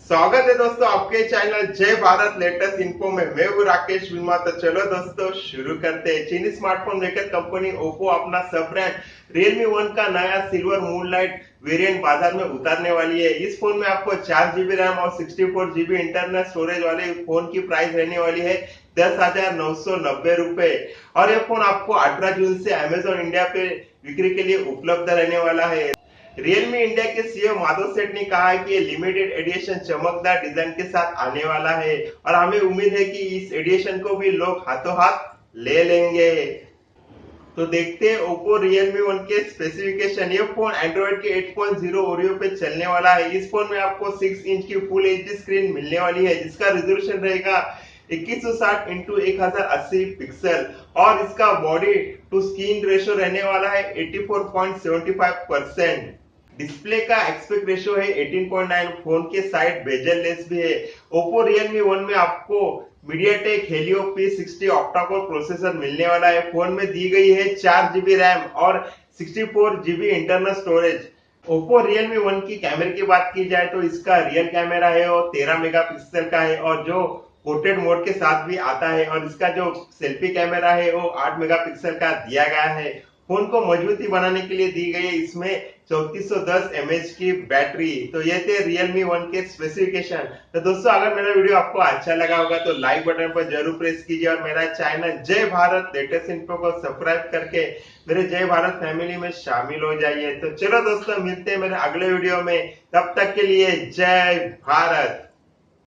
स्वागत है दोस्तों आपके चैनल जय भारत लेटेस्ट इन्फो में। मैं हूँ राकेश विमा। तो चलो दोस्तों शुरू करते हैं। चीनी स्मार्टफोन मेकर कंपनी ओप्पो अपना सब ब्रांड रियलमी वन का नया सिल्वर मूनलाइट वेरिएंट बाजार में उतारने वाली है। इस फोन में आपको 4 GB रैम और 64 GB इंटरनल स्टोरेज वाले फोन की प्राइस रहने वाली है 10,990 रुपए। और यह फोन आपको 18 जून से अमेजोन इंडिया पे बिक्री के लिए उपलब्ध रहने वाला है। रियलमी इंडिया के सीईओ माधव सेठ ने कहा है कि ये लिमिटेड एडिशन चमकदार डिजाइन के साथ आने वाला है और हमें उम्मीद है कि इस एडिशन को भी लोग हाथों हाथ ले लेंगे। तो देखते हैं ओप्पो रियलमी वन के स्पेसिफिकेशन। ये फोन एंड्रॉइड के 8.0 ओरियो पे चलने वाला है। इस फोन में आपको 6 इंच की फुल एचडी स्क्रीन मिलने वाली है जिसका रेजोल्यूशन रहेगा 2160 इंटू 1080 पिक्सल और इसका बॉडी टू स्क्रीन रेशियो रहने वाला है 84.75%। डिस्प्ले का एस्पेक्ट रेशियो है 18.9। फोन के साइड बेजल लेस भी है। ओप्पो रियलमी वन में आपको MediaTek Helio P60 octa core processor मिलने वाला है। फोन में दी गई है 4 GB रैम और 64 GB internal storage. Oppo Realme one की कैमरे की बात की जाए तो इसका रियल कैमरा है वो 13 मेगापिक्सल का है और जो पोर्ट्रेट मोड के साथ भी आता है और इसका जो सेल्फी कैमरा है वो 8 मेगापिक्सल का दिया गया है। फोन को मजबूती बनाने के लिए दी गई है इसमें 3410 mAh की बैटरी। तो ये थे रियलमी वन के स्पेसिफिकेशन। तो दोस्तों अगर मेरा वीडियो आपको अच्छा लगा होगा तो लाइक बटन पर जरूर प्रेस कीजिए और मेरा चैनल जय भारत लेटेस्ट इन्फो को सब्सक्राइब करके मेरे जय भारत फैमिली में शामिल हो जाइए। तो चलो दोस्तों मिलते हैं मेरे अगले वीडियो में, तब तक के लिए जय भारत।